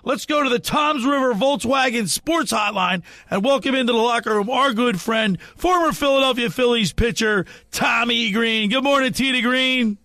Let's go to the Toms River Volkswagen Sports Hotline and welcome into the locker room our good friend, former Philadelphia Phillies pitcher, Tommy Greene. Good morning, T. Greene.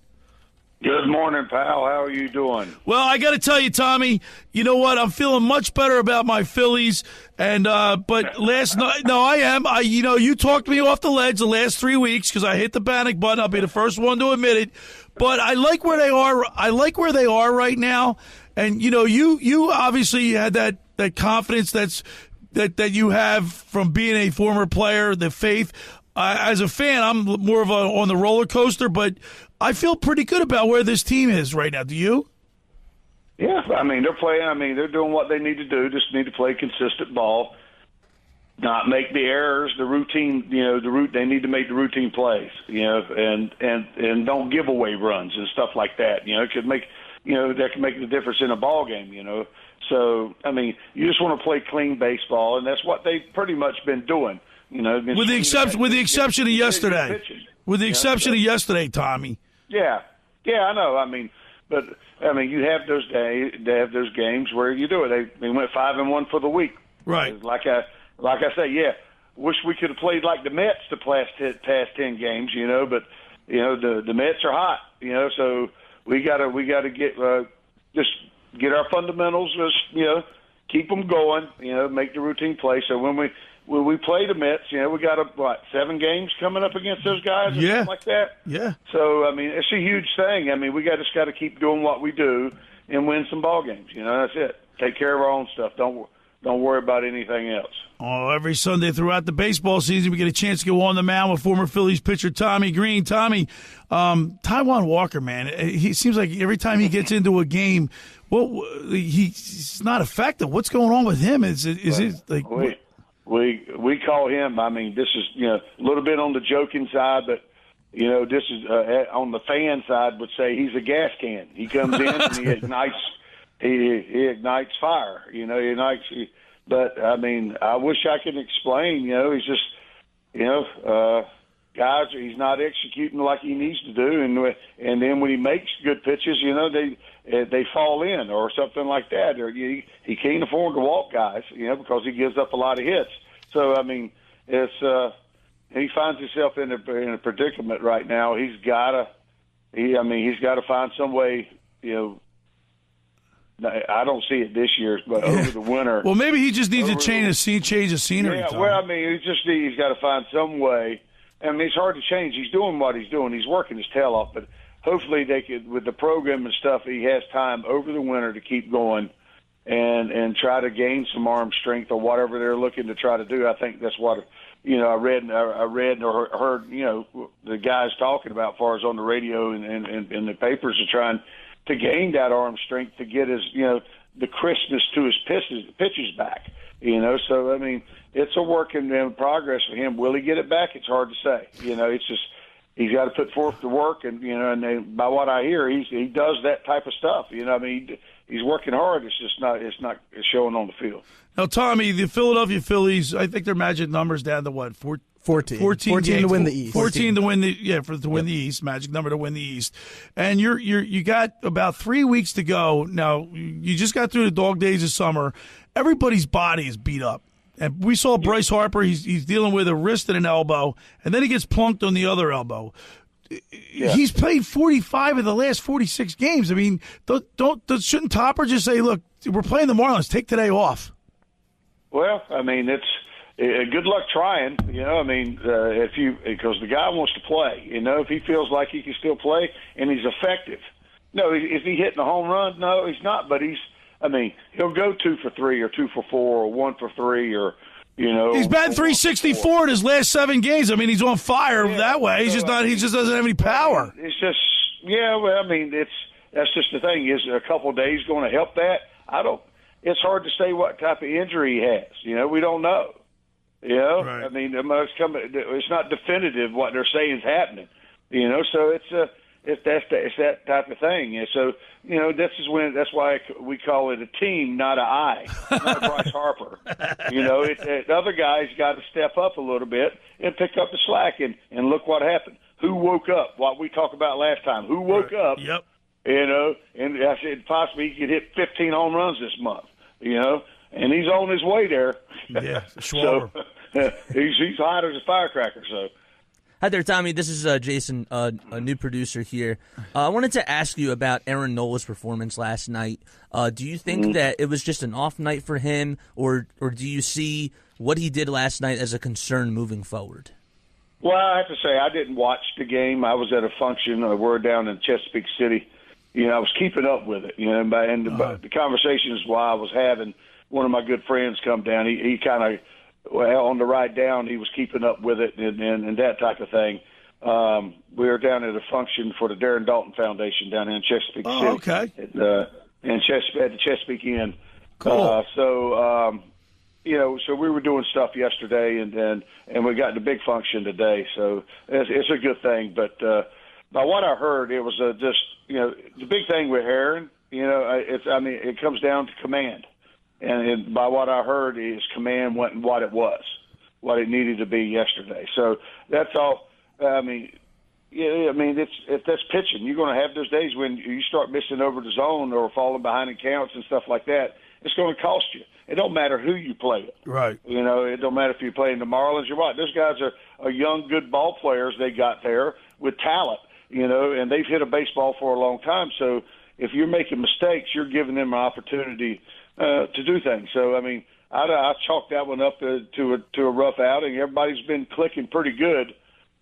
Good morning, pal. How are you doing? Well, I got to tell you, Tommy, you know what? I'm feeling much better about my Phillies. And but last night, no, I am. You talked me off the ledge the last 3 weeks because I hit the panic button. I'll be the first one to admit it. But I like where they are. I like where they are right now. And you obviously had that confidence that you have from being a former player, the faith. As a fan, I'm more of on the roller coaster, but I feel pretty good about where this team is right now. Do you? Yeah, I mean, they're playing. I mean, they're doing what they need to do. Just need to play consistent ball, not make the errors, the routine. They need to make the routine plays. And don't give away runs and stuff like that. It could make. That can make the difference in a ball game. So I mean, you just want to play clean baseball, and that's what they've pretty much been doing. With the exception of yesterday. With the exception of yesterday, Tommy. Yeah, I know. I mean, but I mean, you have those days. They have those games where you do it. They went 5-1 for the week. Right. Like I say, yeah. Wish we could have played like the Mets the past 10 games. But the Mets are hot. So we gotta get just get our fundamentals. Just keep them going. Make the routine play. So when we play the Mets, we got 7 games coming up against those guys or something like that? Yeah. So, I mean, it's a huge thing. I mean, we just got to keep doing what we do and win some ball games. That's it. Take care of our own stuff. Don't worry about anything else. Oh, every Sunday throughout the baseball season, we get a chance to go on the mound with former Phillies pitcher Tommy Greene. Tommy, Taijuan Walker, man, he seems like every time he gets into a game, he's not effective. What's going on with him? Is it like... We call him. I mean, this is a little bit on the joking side, but this is on the fan side would say he's a gas can. He comes in and he ignites. He ignites fire. He ignites. But I mean, I wish I could explain. He's just guys. He's not executing like he needs to do, and then when he makes good pitches, they fall in or something like that, or he can't afford to walk guys, because he gives up a lot of hits. So I mean, it's he finds himself in a predicament right now. He's got to find some way. I don't see it this year, but over the winter. Well, maybe he just needs to change the scenery. Yeah, well, I mean, he's got to find some way. I mean, it's hard to change. He's doing what he's doing. He's working his tail off, but hopefully they could, with the program and stuff, he has time over the winter to keep going and try to gain some arm strength or whatever they're looking to try to do. I think that's what I read or heard the guys talking about, as far as on the radio and the papers are trying to gain that arm strength to get his the crispness to his pitches back. So I mean, it's a work in progress for him. Will he get it back? It's hard to say. It's just he's got to put forth the work, and and by what I hear, he does that type of stuff. I mean, he's working hard. It's just not showing on the field. Now, Tommy, the Philadelphia Phillies, I think their magic number's down to what? 14 to win the East. 14 to win win the East. Magic number to win the East. And you got about 3 weeks to go. Now, you just got through the dog days of summer. Everybody's body is beat up. And we saw Bryce Harper. He's dealing with a wrist and an elbow, and then he gets plunked on the other elbow. Yeah. He's played 45 of the last 46 games. I mean, shouldn't Topper just say, "Look, we're playing the Marlins. Take today off"? Well, I mean, it's good luck trying. I mean, because the guy wants to play. If he feels like he can still play and he's effective. No, is he hitting a home run? No, he's not. But he'll go 2 for 3 or 2 for 4 or 1 for 3 or. He's batting 364 in his last 7 games. I mean, he's on fire that way. He's just not. He just doesn't have any power. It's just, well, I mean, that's just the thing. Is a couple of days going to help that? It's hard to say what type of injury he has. We don't know. Right. I mean, it's not definitive what they're saying is happening. So it's that type of thing. And so that's why we call it a team, not an I, not Bryce Harper. The other guys got to step up a little bit and pick up the slack. And look what happened. Who woke up? What we talked about last time. Who woke up? Yep. And I said possibly he could hit 15 home runs this month. and he's on his way there. Yeah, Schwarber. So he's hot as a firecracker. So. Hi there, Tommy. This is Jason, a new producer here. I wanted to ask you about Aaron Nola's performance last night. Do you think that it was just an off night for him, or do you see what he did last night as a concern moving forward? Well, I have to say, I didn't watch the game. I was at a function. We're down in Chesapeake City. I was keeping up with it. But the conversations while I was having, one of my good friends come down. He kind of, on the ride down, he was keeping up with it and that type of thing. We were down at a function for the Darren Dalton Foundation down in Chesapeake City. Okay. At the Chesapeake Inn. Cool. So we were doing stuff yesterday, and we got the big function today. So it's a good thing. But by what I heard, it was just the big thing with Aaron. It comes down to command. And by what I heard, his command wasn't what it was, what it needed to be yesterday. So that's all. If that's pitching, you're going to have those days when you start missing over the zone or falling behind in counts and stuff like that. It's going to cost you. It don't matter who you play. Right. It don't matter if you're playing the Marlins or what. Those guys are young, good ball players they got there with talent, and they've hit a baseball for a long time. So if you're making mistakes, you're giving them an opportunity to do things. So, I chalked that one up to a rough outing. Everybody's been clicking pretty good,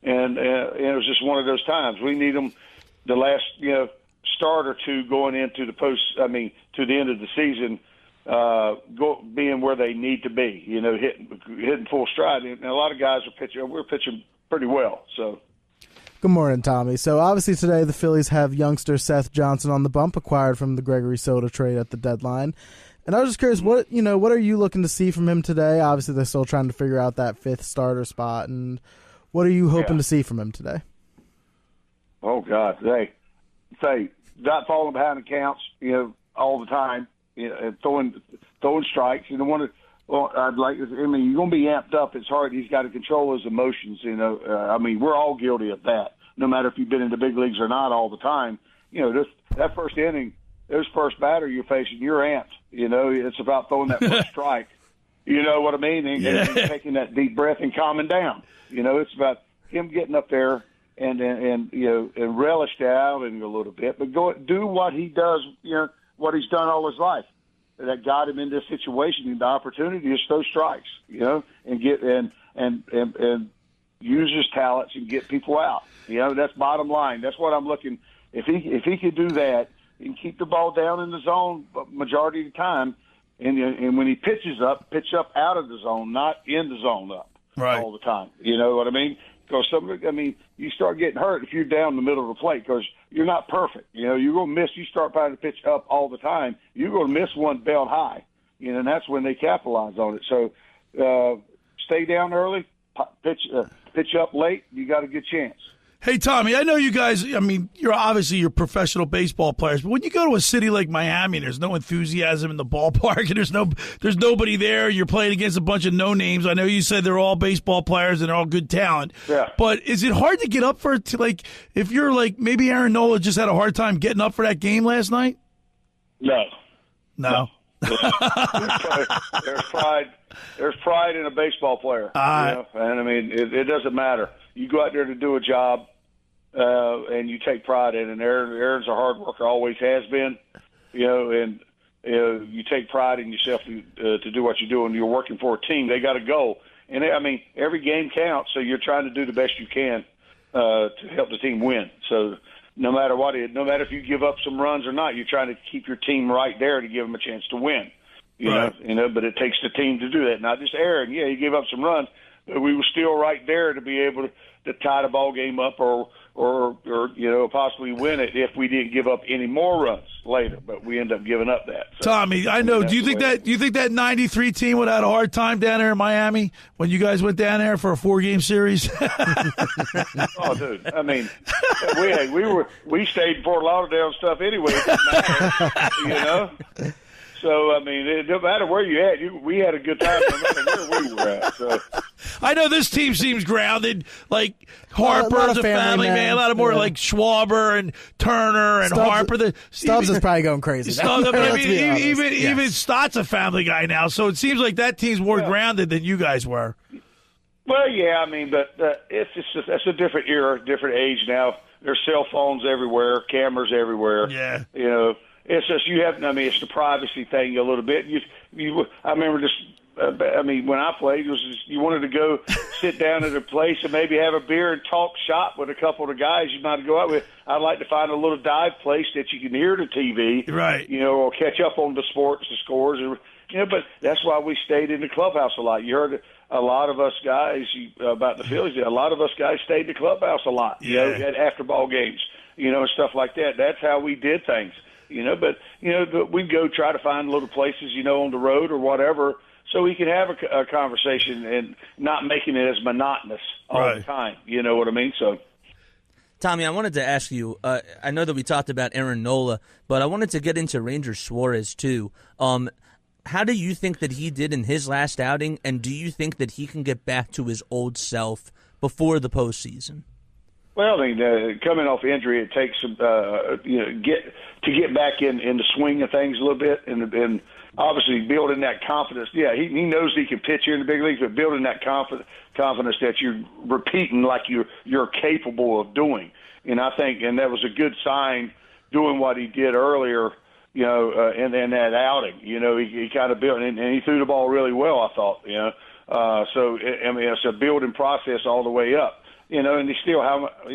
and it was just one of those times. We need them the last, start or two going into the to the end of the season, being where they need to be, hitting full stride. And a lot of guys we're pitching pretty well, so. Good morning, Tommy. So obviously today the Phillies have youngster Seth Johnson on the bump, acquired from the Gregory Soto trade at the deadline. And I was just curious, what are you looking to see from him today? Obviously they're still trying to figure out that fifth starter spot, and what are you hoping to see from him today? Oh God, say not falling behind the counts, all the time, and throwing strikes. You're going to be amped up. It's hard. He's got to control his emotions. We're all guilty of that. No matter if you've been in the big leagues or not all the time. That first inning, those first batter you're facing, you're amped. It's about throwing that first strike. You know what I mean? And taking that deep breath and calming down. It's about him getting up there and relish the outing a little bit, but do what he does. What he's done all his life. That got him in this situation. And the opportunity is throw strikes, and get and use his talents and get people out. That's bottom line. That's what I'm looking. If he could do that and keep the ball down in the zone majority of the time, and when he pitches up, pitch up out of the zone, not in the zone up all the time. You know what I mean? Because you start getting hurt if you're down in the middle of the plate because you're not perfect. You're going to miss. You start trying to pitch up all the time, you're going to miss one belt high. And that's when they capitalize on it. So stay down early, pitch up late. You got a good chance. Hey, Tommy, I know you guys, you're professional baseball players, but when you go to a city like Miami, there's no enthusiasm in the ballpark, and there's nobody there. You're playing against a bunch of no-names. I know you said they're all baseball players and they're all good talent. Yeah. But is it hard to get up for it? If you're maybe Aaron Nola just had a hard time getting up for that game last night? No. There's pride. There's pride in a baseball player. And it doesn't matter. You go out there to do a job, and you take pride in it. And Aaron's a hard worker, always has been. And you take pride in yourself to do what you're doing. You're working for a team. They got a goal, and every game counts. So you're trying to do the best you can to help the team win. So no matter what, no matter if you give up some runs or not, you're trying to keep your team right there to give them a chance to win. You know, but it takes the team to do that. Not just Aaron. Yeah, he gave up some runs, but we were still right there to be able to tie the ball game up or possibly win it if we didn't give up any more runs later. But we end up giving up that. So, Tommy, I know. Do you think that '93 team would have had a hard time down there in Miami when you guys went down there for a 4-game series? Oh, dude. We stayed in Fort Lauderdale and stuff anyway. So, it no matter where you at, we had a good time no matter where we were at. So, I know this team seems grounded. Like Harper's a family man. A lot of more like Schwarber and Turner and Harper. Stubbs is probably going crazy. Stubbs, I mean, even Stott's a family guy now. So it seems like that team's more grounded than you guys were. Well, yeah, I mean, but it's just that's a different era, different age now. There's cell phones everywhere, cameras everywhere. Yeah, it's just you have. I mean, it's the privacy thing a little bit. I remember just. I mean, when I played, it was just, you wanted to go sit down at a place and maybe have a beer and talk shop with a couple of the guys you might go out with. I'd like to find a little dive place that you can hear the TV, right? Or catch up on the sports, the scores, But that's why we stayed in the clubhouse a lot. You heard a lot of us guys about the Phillies. A lot of us guys stayed in the clubhouse a lot, at after ball games, and stuff like that. That's how we did things, But we'd go try to find little places, on the road or whatever, so we can have a conversation and not making it as monotonous all the time. You know what I mean? So, Tommy, I wanted to ask you. I know that we talked about Aaron Nola, but I wanted to get into Ranger Suarez too. How do you think that he did in his last outing, and do you think that he can get back to his old self before the postseason? Well, I mean, coming off injury, it takes some, get back in the swing of things a little bit, and obviously building that confidence. Yeah, he knows he can pitch here in the big leagues, but building that confidence that you're repeating like you're capable of doing. And I think, and that was a good sign doing what he did earlier. In that outing, he kind of built, and he threw the ball really well, I thought, So, I mean, it's a building process all the way up, and he's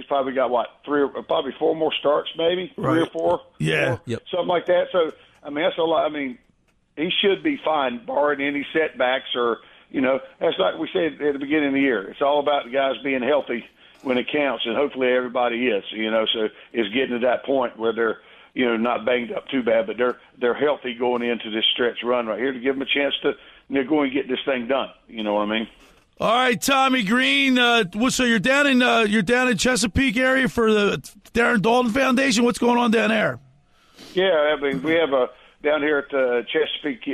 probably got, probably 4 more starts, maybe, 3 or 4? Yeah. Something like that. So, I mean, that's a lot. I mean, he should be fine, barring any setbacks or, that's like we said at the beginning of the year. It's all about the guys being healthy when it counts, and hopefully everybody is, so it's getting to that point where they're, not banged up too bad, but they're healthy going into this stretch run right here to give them a chance to go and get this thing done. You know what I mean? All right, Tommy Greene. So you're down in Chesapeake area for the Darren Dalton Foundation. What's going on down there? Yeah, I mean we have down here at Chesapeake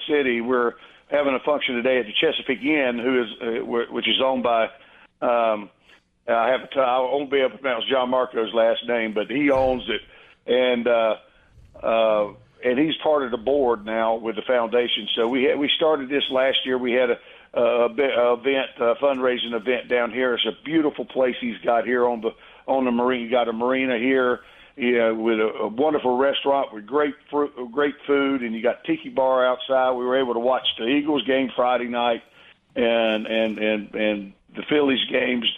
City. We're having a function today at the Chesapeake Inn, which is owned by. I won't be able to pronounce John Marco's last name, but he owns it. And he's part of the board now with the foundation. So we started this last year. We had a fundraising event down here. It's a beautiful place he's got here on the marina. He got a marina here, with a wonderful restaurant with great food, and you got tiki bar outside. We were able to watch the Eagles game Friday night, and the Phillies games,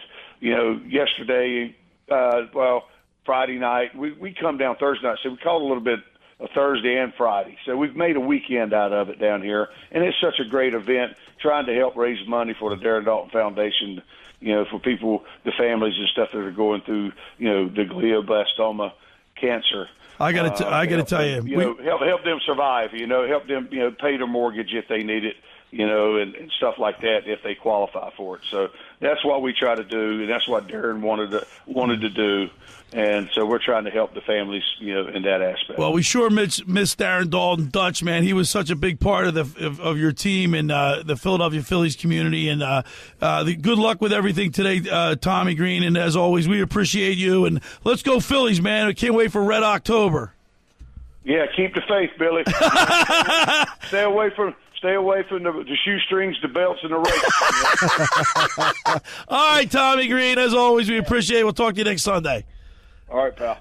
yesterday. Friday night. We come down Thursday night, so we call it a little bit of Thursday and Friday. So we've made a weekend out of it down here, and it's such a great event trying to help raise money for the Darren Dalton Foundation, for people, the families and stuff that are going through, the glioblastoma cancer. I got to tell you, help them survive, help them, pay their mortgage if they need it, and stuff like that if they qualify for it. So that's what we try to do, and that's what Darren wanted to do. And so we're trying to help the families, in that aspect. Well, we sure miss Darren Dalton Dutch, man. He was such a big part of your team and the Philadelphia Phillies community. And good luck with everything today, Tommy Greene. And as always, we appreciate you. And let's go Phillies, man. I can't wait for Red October. Yeah, keep the faith, Billy. Stay away from the shoestrings, the belts, and the race. All right, Tommy Greene. As always, we appreciate it. We'll talk to you next Sunday. All right, pal.